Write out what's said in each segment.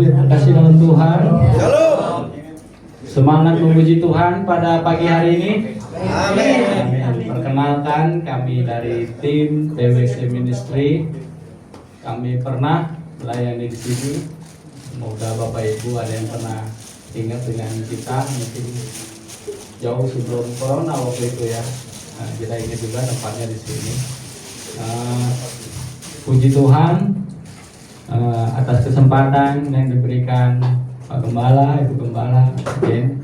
Haleluya, kasih dalam Tuhan. Semangat memuji Tuhan pada pagi hari ini. Amin. Perkenalkan, kami dari tim TWC Ministry. Kami pernah melayani di sini. Semoga Bapak Ibu ada yang pernah ingat dengan kita, mungkin jauh sebelum corona waktu itu ya. Nah, kita ingat juga tempatnya di sini. Puji Tuhan atas kesempatan yang diberikan Pak Gembala, Ibu Gembala, Jen,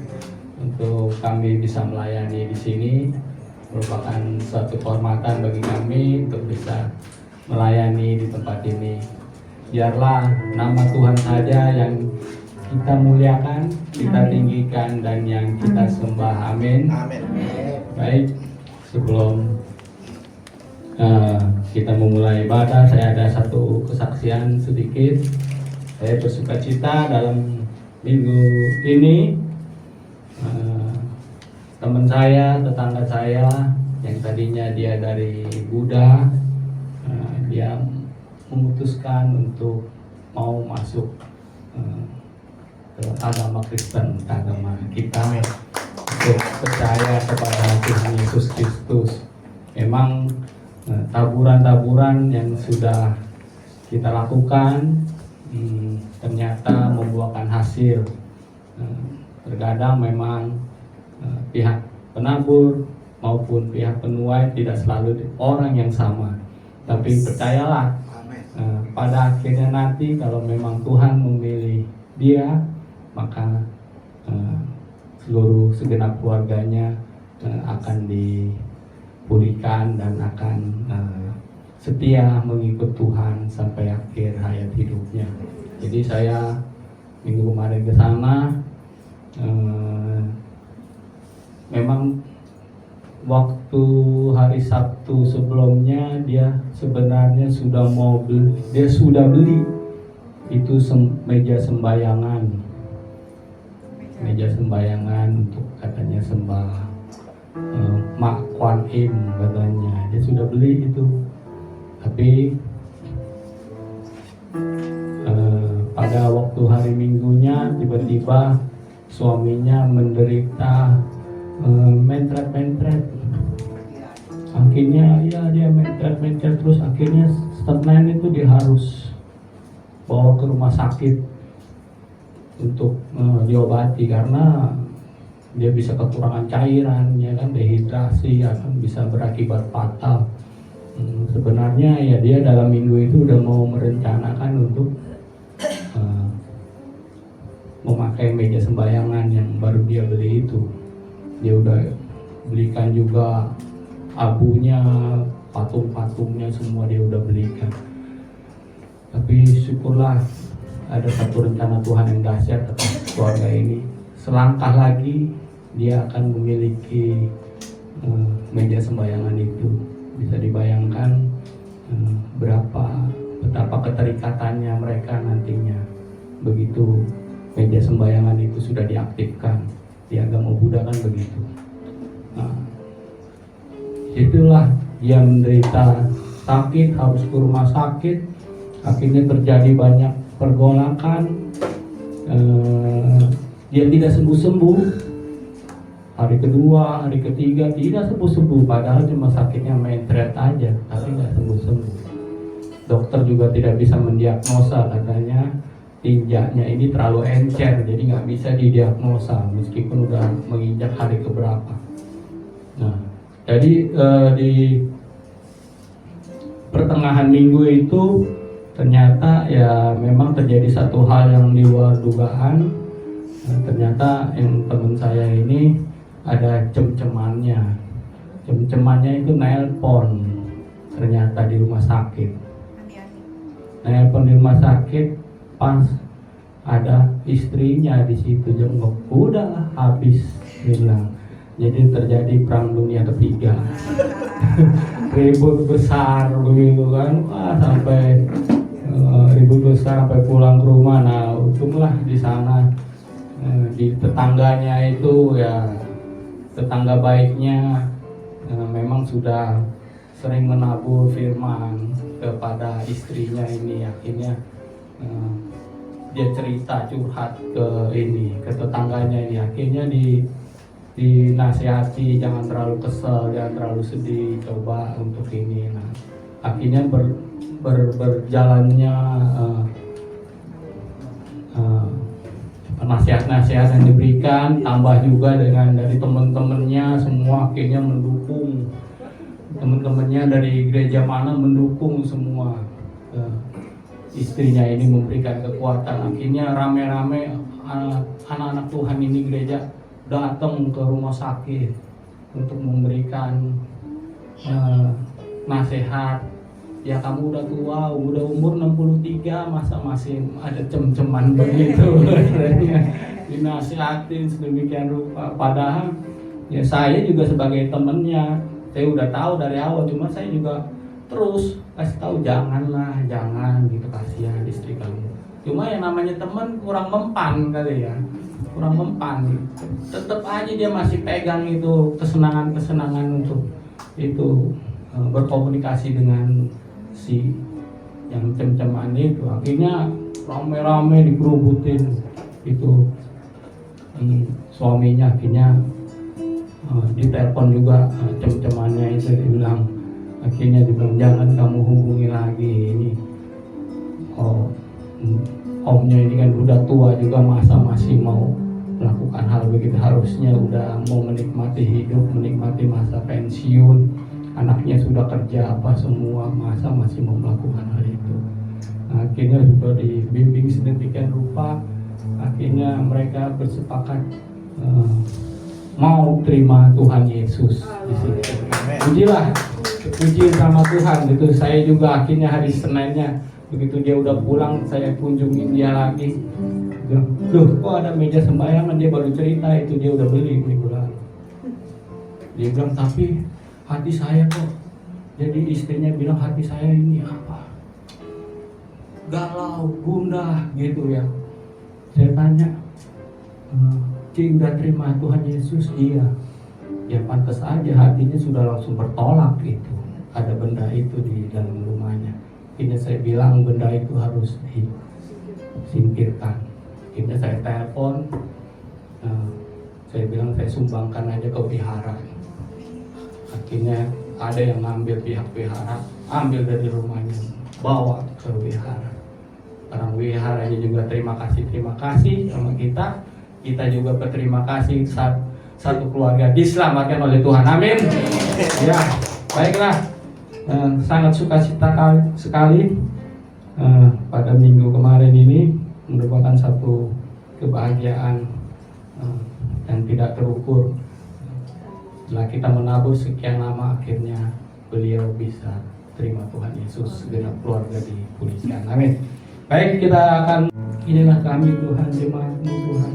untuk kami bisa melayani di sini. Merupakan suatu kehormatan bagi kami untuk bisa melayani di tempat ini. Biarlah nama Tuhan saja yang kita muliakan, kita tinggikan, dan yang kita sembah. Amin. Baik, sebelum kita memulai ibadah, saya ada satu kesaksian sedikit. Saya bersuka cita dalam minggu ini. Teman saya, tetangga saya yang tadinya dia dari Buddha, dia memutuskan untuk mau masuk ke agama Kristen, agama kita, untuk percaya kepada Tuhan Yesus Kristus. Memang taburan-taburan yang sudah kita lakukan ternyata membuahkan hasil. Terkadang memang pihak penabur maupun pihak penuai tidak selalu orang yang sama, tapi percayalah pada akhirnya nanti kalau memang Tuhan memilih dia, maka seluruh segenap keluarganya akan dipulihkan dan akan setia mengikut Tuhan sampai akhir hayat hidupnya. Jadi saya minggu kemarin ke sana, memang waktu hari Sabtu sebelumnya dia sebenarnya sudah beli itu meja sembayangan untuk katanya sembah Mak Kuan Im, katanya dia sudah beli itu. Tapi pada waktu hari Minggunya tiba-tiba suaminya menderita mentret. Akhirnya ya dia mentret terus, akhirnya Senin itu dia harus bawa ke rumah sakit untuk diobati karena dia bisa kekurangan cairan, ya kan, dehidrasi, akan bisa berakibat fatal. Sebenarnya ya dia dalam minggu itu udah mau merencanakan untuk memakai meja sembayangan yang baru dia beli itu. Dia udah belikan juga abunya, patung-patungnya, semua dia udah belikan. Tapi syukurlah ada satu rencana Tuhan yang dahsyat atas keluarga ini. Selangkah lagi dia akan memiliki meja sembayangan itu. Bisa dibayangkan betapa keterikatannya mereka nantinya begitu meja sembayangan itu sudah diaktifkan. Di agama Buddha kan begitu. Nah, itulah dia menderita sakit, harus ke rumah sakit. Akhirnya terjadi banyak pergolakan. Dia tidak sembuh-sembuh. Hari kedua, hari ketiga tidak sembuh-sembuh. Padahal cuma sakitnya mentret aja, tapi nggak sembuh-sembuh. Dokter juga tidak bisa mendiagnosa, katanya tinjaknya ini terlalu encer, jadi nggak bisa didiagnosa meskipun udah menginjak hari keberapa. Nah, jadi di pertengahan minggu itu ternyata ya memang terjadi satu hal yang di luar dugaan. Ternyata yang teman saya ini ada cem-cemannya itu nelpon ternyata di rumah sakit. Nelpon di rumah sakit pas ada istrinya di situ jenguk, udah habis, bilang. Jadi terjadi perang dunia ketiga. Ribut besar begitu kan, sampai ribut besar sampai pulang ke rumah. Nah, untunglah di sana di tetangganya itu ya tetangga baiknya memang sudah sering menabur firman kepada istrinya ini. Akhirnya dia cerita curhat ke tetangganya ini, akhirnya dinasihati jangan terlalu kesel, jangan terlalu sedih, coba untuk ini. Nah, akhirnya berjalannya nasihat-nasihat yang diberikan, tambah juga dengan dari teman-temannya semua akhirnya mendukung, teman-temannya dari gereja mana mendukung semua. Istrinya ini memberikan kekuatan, akhirnya rame-rame anak-anak Tuhan ini gereja datang ke rumah sakit untuk memberikan nasihat. Ya kamu udah tua, udah umur 63, masa masih ada cem-ceman begitu. Dinasihatin sedemikian rupa. Padahal ya saya juga sebagai temennya, saya udah tahu dari awal, cuma saya juga terus kasih tahu jangan gitu, kasihan istri kamu. Cuma yang namanya teman kurang mempan kali ya, kurang mempan. Tetap aja dia masih pegang itu kesenangan untuk itu berkomunikasi dengan si yang cem-ceman itu. Akhirnya rame-rame dikerubutin itu. Suaminya akhirnya ditelepon juga cem-cemannya itu, dibilang jangan kamu hubungi lagi ini. Omnya ini kan udah tua juga, masa masih mau melakukan hal begitu, harusnya udah mau menikmati hidup, menikmati masa pensiun. Anaknya sudah kerja apa semua, masa masih mau melakukan hal itu. Nah, akhirnya sudah dibimbing sedemikian rupa, akhirnya mereka bersepakat mau terima Tuhan Yesus di situ. Pujilah, puji sama Tuhan gitu. Saya juga akhirnya hari Seninnya begitu dia udah pulang, saya kunjungin dia lagi. Loh, kok ada meja sembayangan? Dia baru cerita itu dia udah beli minggu lalu. Dia bilang, tapi hati saya kok, jadi istrinya bilang hati saya ini apa? Galau, gundah gitu ya. Saya tanya, Cing udah terima Tuhan Yesus? Iya. Ya pantas aja hatinya sudah langsung bertolak gitu. Ada benda itu di dalam rumahnya. Ini saya bilang benda itu harus disingkirkan. Ini saya telepon, saya bilang saya sumbangkan aja ke wihara. Akhirnya ada yang ngambil pihak wihara, ambil dari rumahnya, bawa ke wihara. Orang wiharanya juga terima kasih sama kita. Kita juga berterima kasih satu keluarga diselamatkan oleh Tuhan. Amin. Ya, baiklah. Sangat sukacita sekali pada minggu kemarin ini, merupakan satu kebahagiaan yang tidak terukur. Setelah kita menabur sekian lama, akhirnya beliau bisa terima Tuhan Yesus, segenap keluarga dipulihkan. Amin. Baik, kita akan, inilah kami Tuhan, jemaat-Mu Tuhan.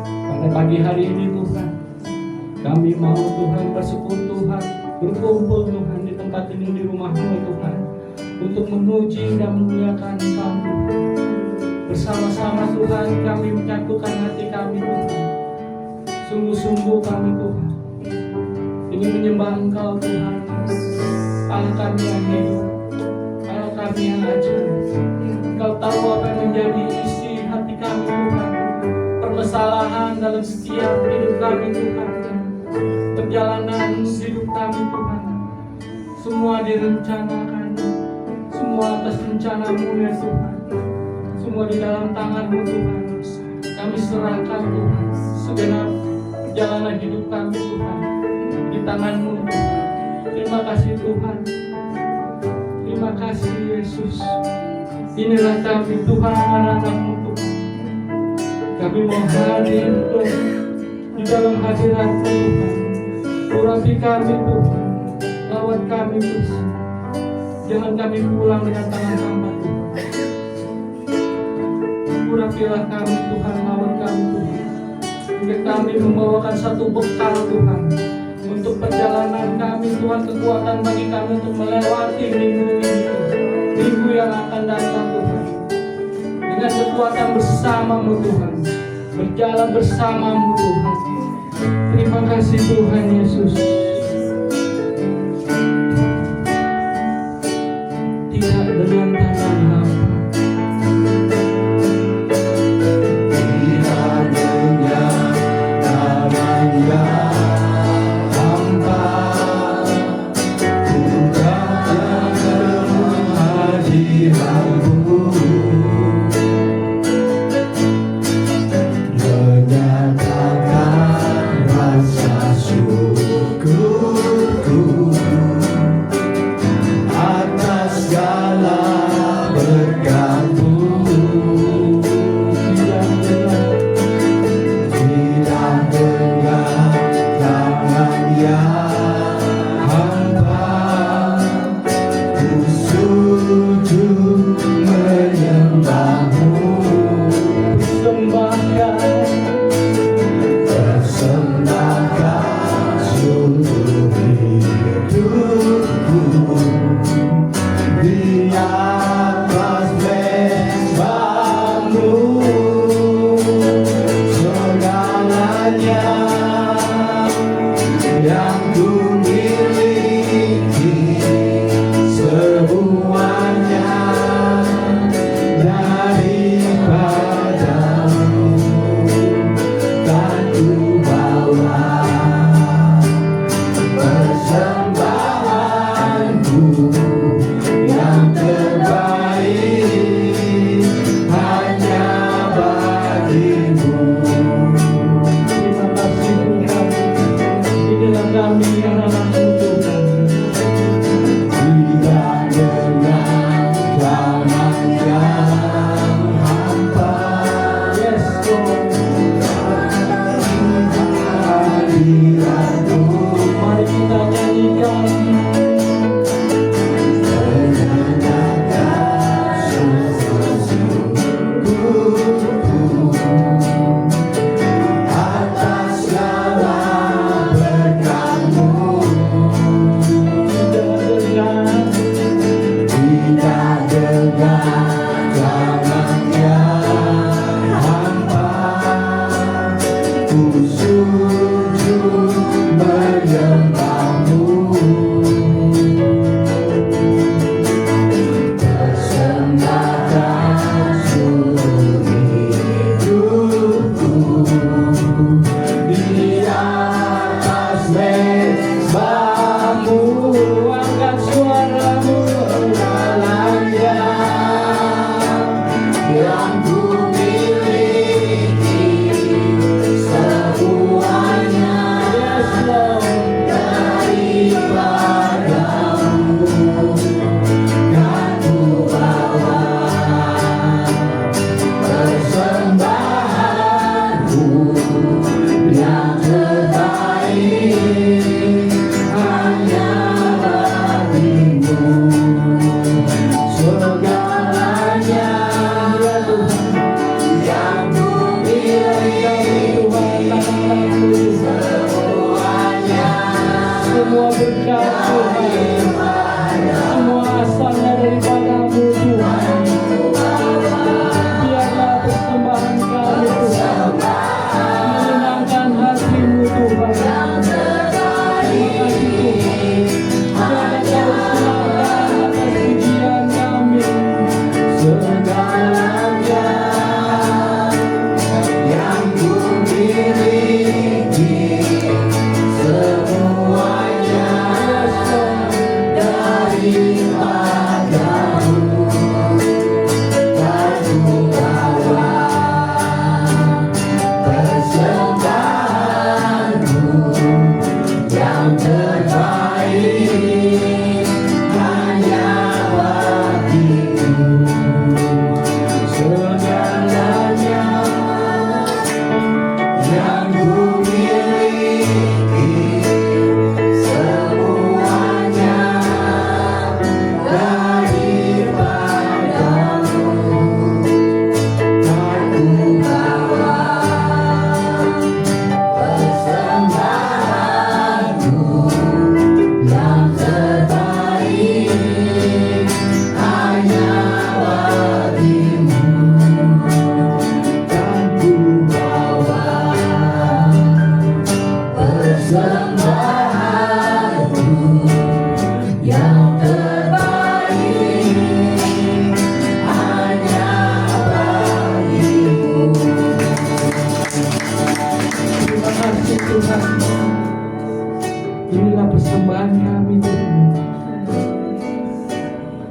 Pada pagi hari ini Tuhan, kami mau Tuhan bersekutu, berkumpul Tuhan di tempat ini, di rumah-Mu Tuhan, untuk memuji dan memuliakan Engkau. Bersama-sama Tuhan kami menyatukan hati kami Tuhan. Sungguh-sungguh kami Tuhan ingin menyembah Engkau Tuhan. Allah kami yang hidup, Allah kami yang ajaib. Engkau tahu apa yang menjadi isi hati kami Tuhan. Permasalahan dalam setiap hidup kami Tuhan. Perjalanan hidup kami Tuhan. Semua direncanakan, semua atas rencana-Mu ya Tuhan. Semua di dalam tangan-Mu Tuhan. Kami serahkan Tuhan segenap perjalanan hidup kami Tuhan di tangan-Mu Tuhan. Terima kasih Tuhan. Terima kasih Yesus. Inilah kami Tuhan, anak-anak-Mu Tuhan. Kami mau hadir Tuhan di dalam hadirat-Mu Tuhan. Urapi kami Tuhan, lawat kami Tuhan. Jangan kami pulang dengan tangan hamba Tuhan. Urapilah kami Tuhan, lawat kami Tuhan. Hingga kami membawakan satu bekal Tuhan untuk perjalanan kami Tuhan, kekuatan bagi kami untuk melewati minggu ini Tuhan. Minggu yang akan datang Tuhan. Dengan kekuatan bersama-Mu Tuhan, berjalan bersama-Mu Tuhan. Terima kasih Tuhan Yesus. Tidak dengan tangan hamba,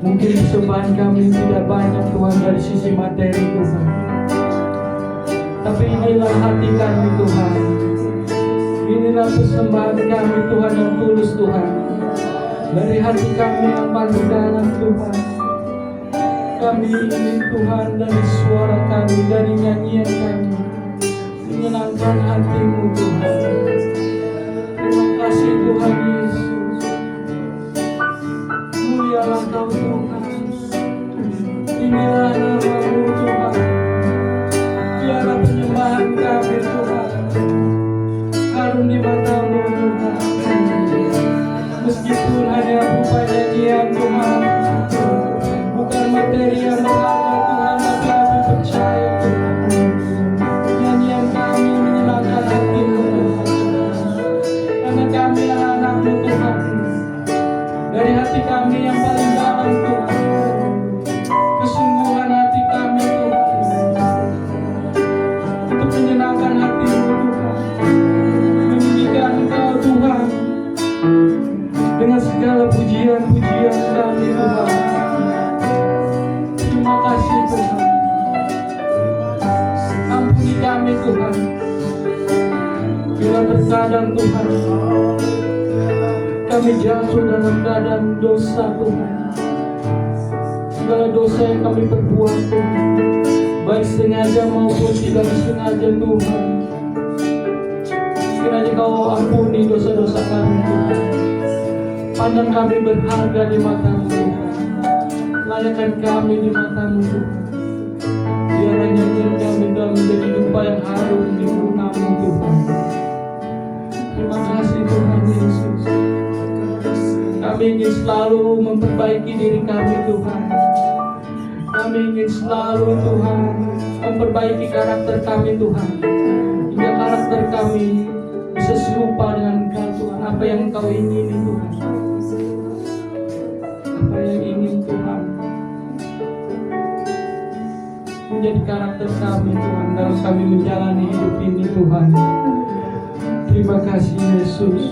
Mungkin persembahan kami tidak banyak Tuhan dari sisi materi Tuhan, tapi inilah hati kami Tuhan. Inilah persembahan kami Tuhan yang tulus Tuhan, dari hati kami yang paling dalam Tuhan. Kami ingin Tuhan dari suara kami, dari nyanyian kami, menyenangkan hati-Mu Tuhan. Terima kasih Tuhan Yesus. Mulialah Kau Tuhan. Inilah nama-Mu Tuhan. Biarlah penyembahan kami Tuhan harum di mata-Mu Tuhan. Meskipun hanya berupa nyanyian Tuhan, bukan materi yang berharga Tuhan, tapi kami percaya Tuhan, nyanyian kami menyenangkan hati-Mu Tuhan. Karena kami anak-anak-Mu Tuhan, dari hati kami yang paling dalam Tuhan, kesungguhan hati kami Tuhan, untuk menyenangkan hati-Mu Tuhan, menyanyikan Engkau Tuhan, dengan segala pujian-pujian kami Tuhan. Terima kasih Tuhan. Ampuni kami Tuhan, bila terkadang Tuhan kami jatuh dalam keadaan dosa Tuhan. Segala dosa yang kami perbuat Tuhan, baik sengaja maupun tidak sengaja Tuhan, kiranya Kau ampuni dosa-dosa kami Tuhan. Pandang kami berharga di mata-Mu Tuhan. Layakkan kami di mata-Mu Tuhan. Biarlah nyanyian kami dalam menjadi dupa yang harum di muka-Mu Tuhan. Terima kasih Tuhan Yesus. Kami ingin selalu memperbaiki diri kami Tuhan. Kami ingin selalu Tuhan memperbaiki karakter kami Tuhan. Hingga karakter kami bisa serupa dengan Engkau Tuhan. Apa yang Engkau ingini Tuhan. Apa yang ingin Tuhan menjadi karakter kami Tuhan dalam kami menjalani hidup ini Tuhan. Terima kasih Yesus.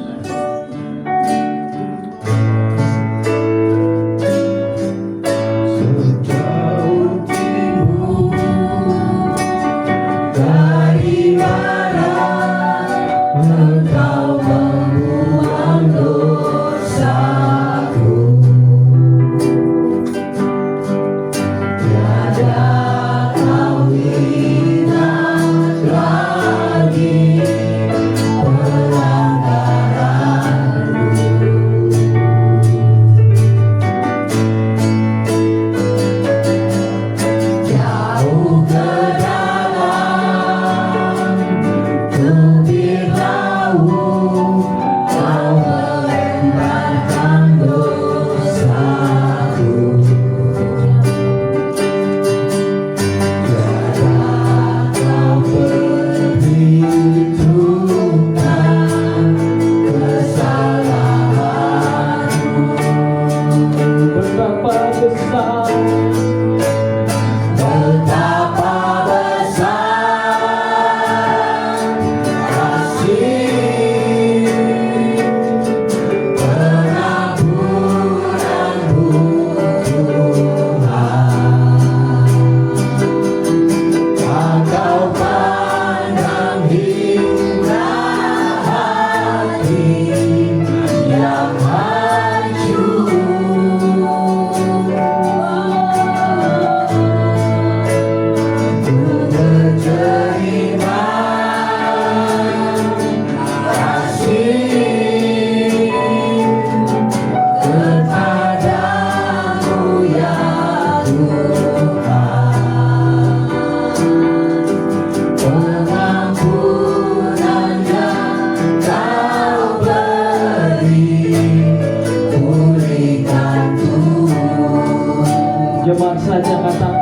Jemaat saja katakan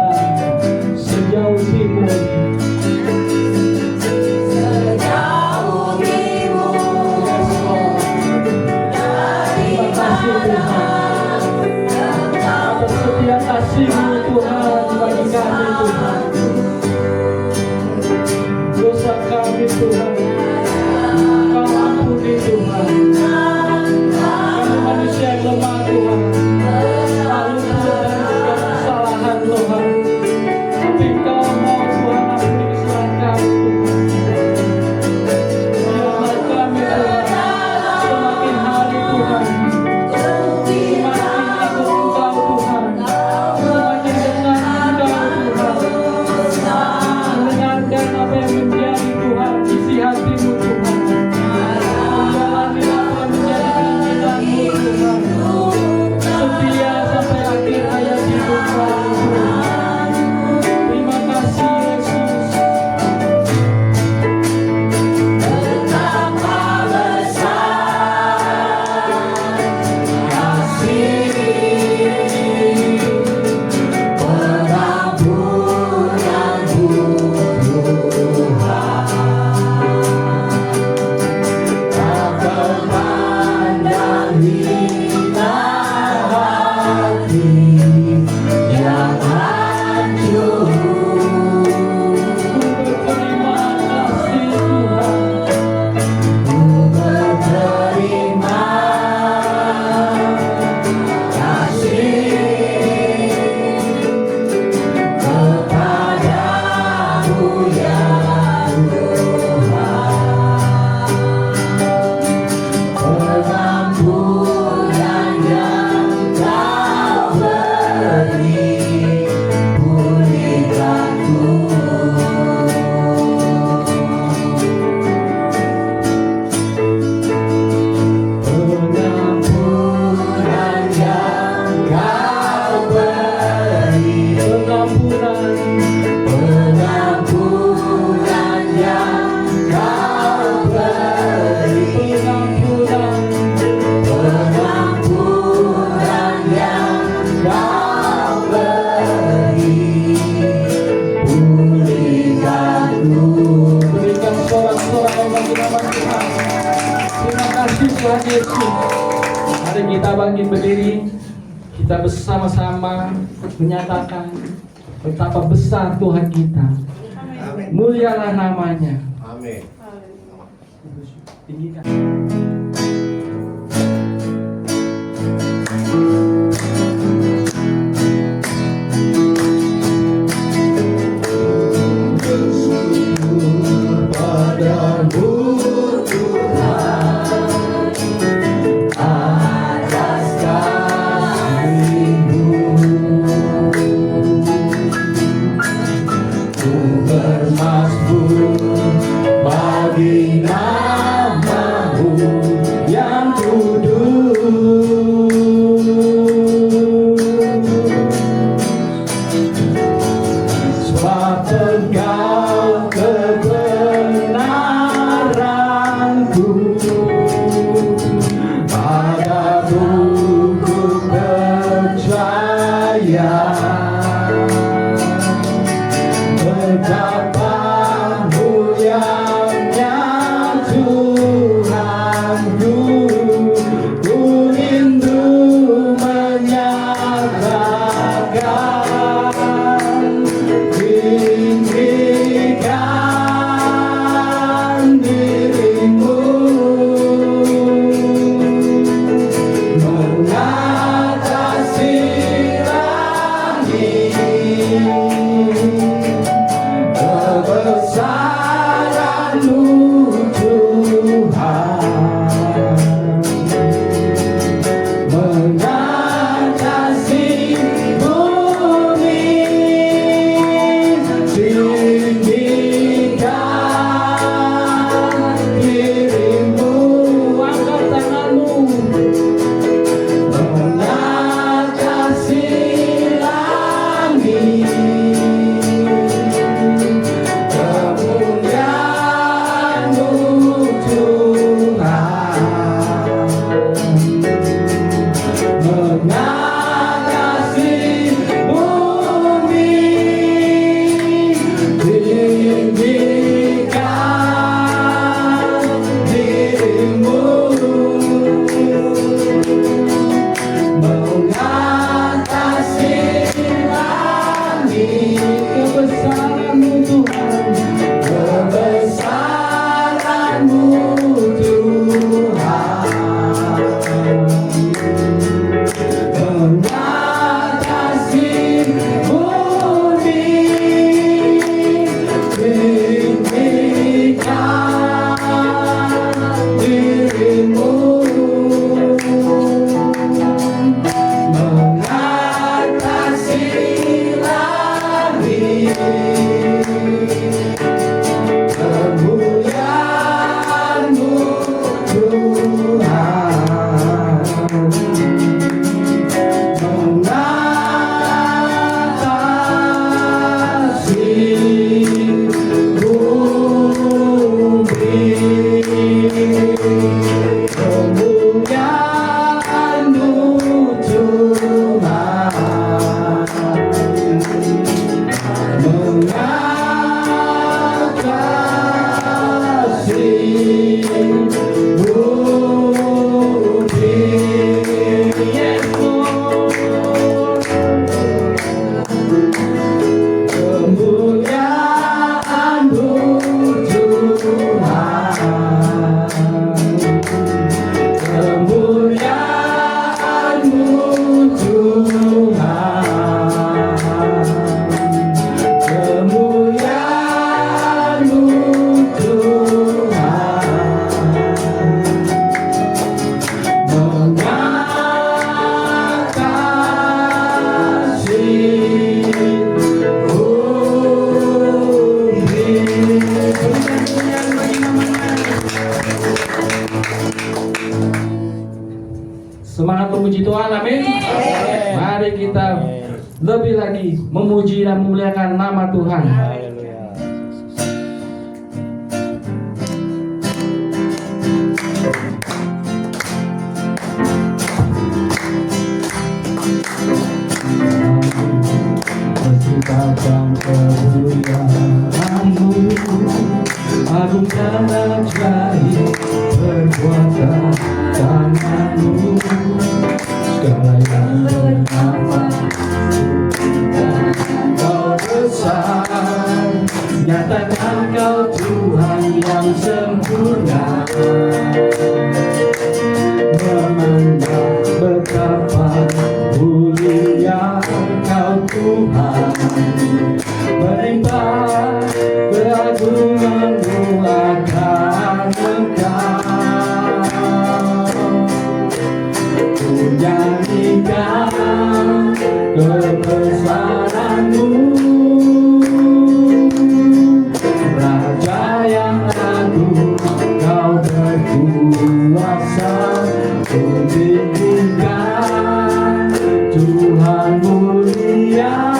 sejauh timur. Sejauh timur. Terima kasih Tuhan atas setia kasih-Mu Tuhan bagi kami Tuhan. Dosa kami Tuhan Kau ampuni Tuhan. Kami manusia yang lemah Tuhan. Lalu Tuhan, tapi Kau mau Tuhan ampuni kesalahan kami Tuhan. Biarlah kami Tuhan semakin hari Tuhan semakin takut Engkau Tuhan, semakin berdiri, kita bersama-sama menyatakan betapa besar Tuhan kita. Mulialah namanya. Amin. Tinggikan. Bagi namamu yang kudus, sebab Engkau kebenaranku, padamu ku percaya. Betapa mulianya Tuhanku, ku rindu menyatakan, tinggikan dirimu, mengatasi langit. Kebesaran-Mu Tuhan, mengatasi bumi, tinggikan dirimu, angkat tanganmu, mengatasi langit. Kebesaran-Mu Tuhan, kebesaran-Mu Tuhan, mengatasi bumi, tinggikan dirimu, mengatasi langit. Kemuliaan-Mu Tuhan, mengatasi bumi. Kemuliaan-Mu Tuhan, mengatasi bumi. Yes, Lord. Kemuliaan-Mu Tuhan, kemuliaan-Mu Tuhan, kemuliaan-Mu Tuhan, mengatasi bumi. Pujian bagi namanya. Semangat memuji Tuhan, amin. Mari kita lebih lagi memuji dan memuliakan nama Tuhan. Menciptakan kemuliaan-Mu, agung dan ajaib perbuatan tangan-Mu. nyanyikan kebesaran-Mu, Raja yang agung, Kau berkuasa. Ku tinggikan Tuhan mulia,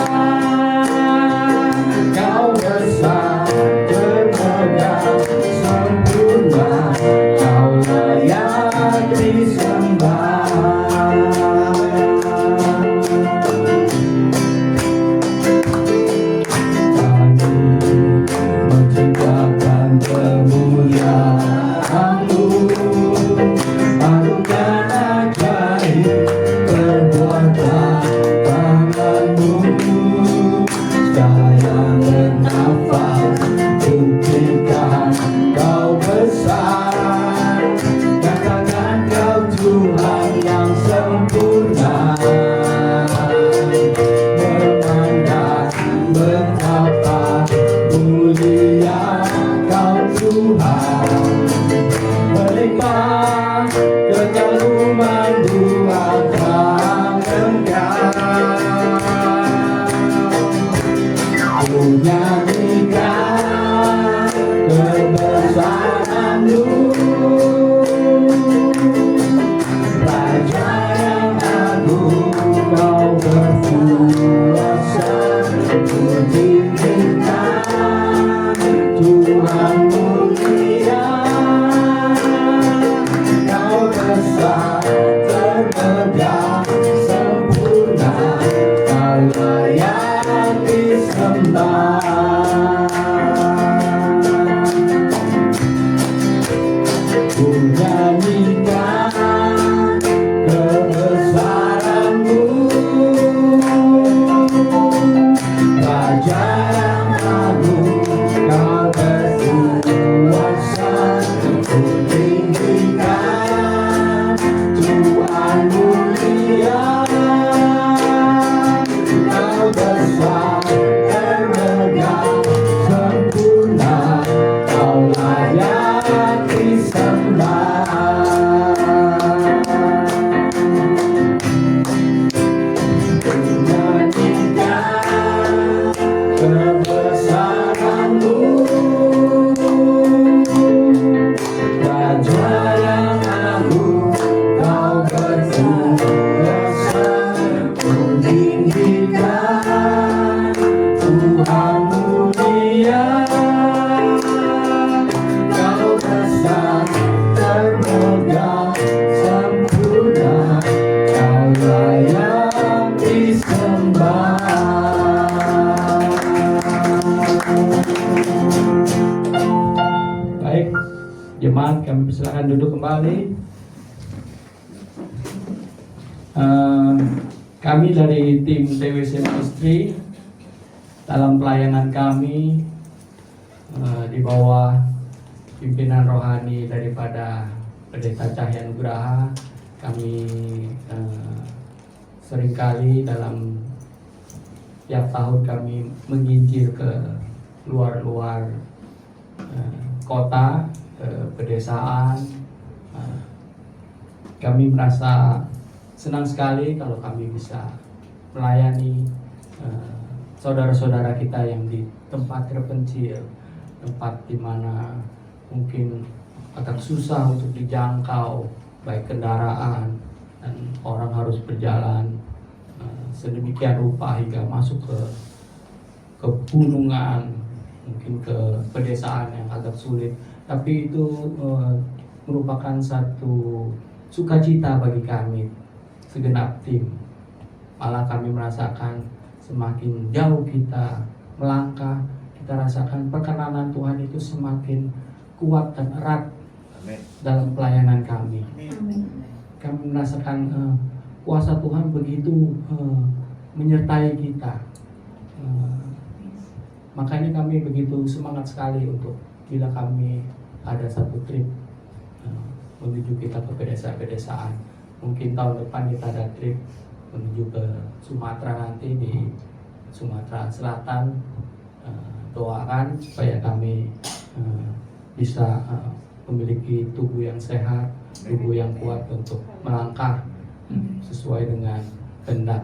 Kau besar, termegah, sempurna, Kau layak disembah. Kami menciptakan kemuliaan-Mu, anugerah ajaib perbuatan tangan-Mu, sayang dan nafas buktikan Kau besar. Katakan Kau Tuhan yang sempurna, memandang betapa mulia Kau Tuhan. Melimpah kekaguman Tuhan Engkau. Ku nyanyikan kebesaran-Mu, Raja yang agung, Kau berkuasa. Ku tinggikan Tuhan mulia, Kau besar, termegah, sempurna, Kau layak disembah. Ku nyanyikan kebesaran-Mu, Raja yang agung, Kau berkuasa. Ku tinggikan Tuhan mulia, Kau besar, termegah, sempurna, Kau layak disembah. Ku nyanyikan kebesaran-Mu, Raja yang agung, Kau berkuasa. Ku tinggikan Tuhan mulia, Kau besar, termegah, sempurna, Kau layak disembah. Baik, jemaat kami persilakan duduk kembali. Kami dari tim TWC Ministry dalam pelayanan kami di bawah pimpinan rohani daripada Pendeta Cahya Nugraha, kami seringkali dalam tiap tahun kami menginjil ke luar-luar kota, ke pedesaan. Kami merasa senang sekali kalau kami bisa melayani saudara-saudara kita yang di tempat terpencil, tempat di mana mungkin agak susah untuk dijangkau, baik kendaraan dan orang harus berjalan sedemikian rupa hingga masuk ke pegunungan, mungkin ke pedesaan yang agak sulit. Tapi itu merupakan satu sukacita bagi kami segenap tim. Malah kami merasakan semakin jauh kita melangkah, kita rasakan perkenanan Tuhan itu semakin kuat dan erat dalam pelayanan kami. Kami merasakan kuasa Tuhan begitu menyertai kita. Makanya kami begitu semangat sekali untuk bila kami ada satu trip menuju kita ke pedesaan-pedesaan. Mungkin tahun depan kita ada trip menuju ke Sumatera, nanti di Sumatera Selatan. Doakan supaya kami bisa memiliki tubuh yang sehat, tubuh yang kuat untuk melangkah sesuai dengan kehendak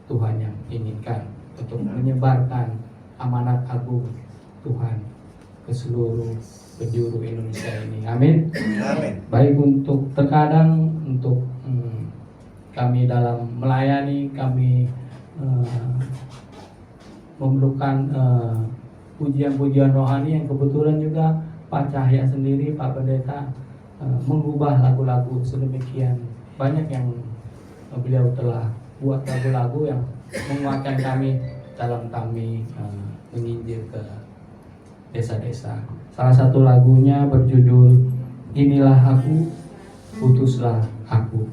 Tuhan yang inginkan untuk menyebarkan amanat agung Tuhan ke seluruh penjuru Indonesia ini. Amin. Baik, untuk terkadang untuk kami dalam melayani, kami memerlukan pujian-pujian rohani yang kebetulan juga Pak Cahya sendiri, Pak Pendeta mengubah lagu-lagu sedemikian banyak yang beliau telah buat lagu-lagu yang menguatkan kami dalam kami menginjil ke desa-desa. Salah satu lagunya berjudul Inilah Aku, Putuslah Aku.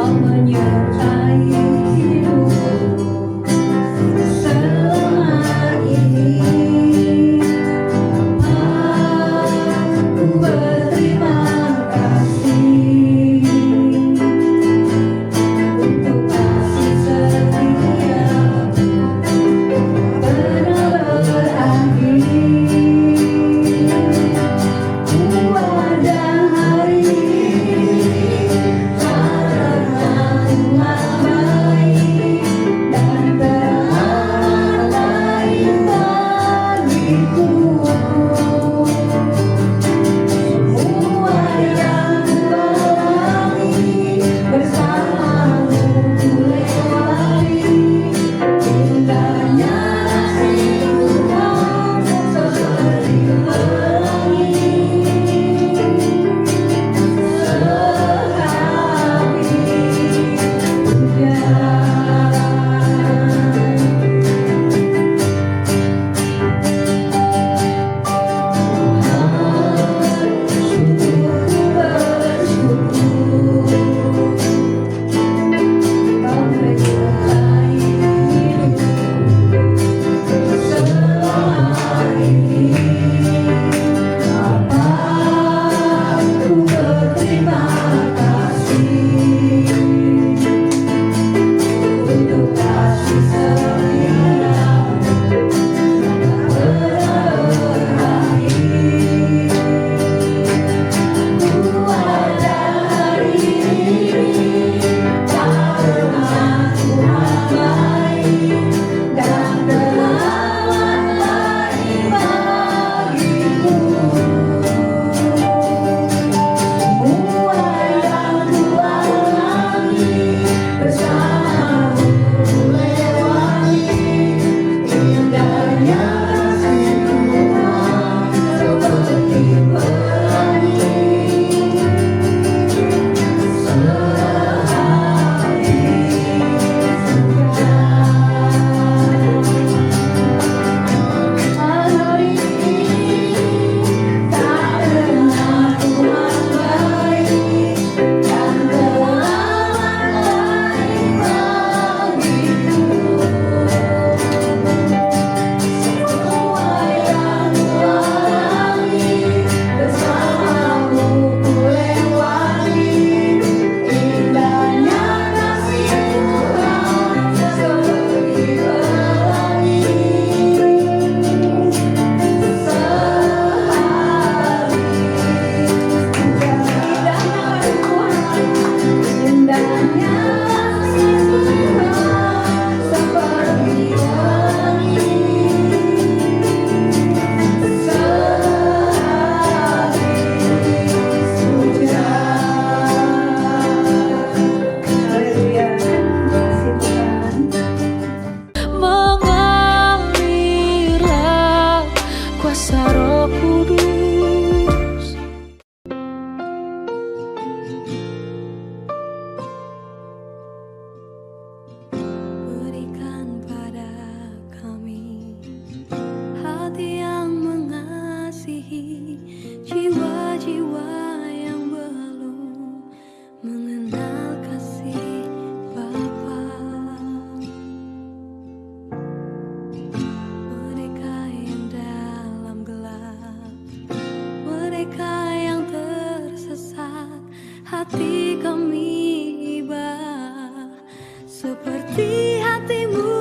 Menyertai hatimu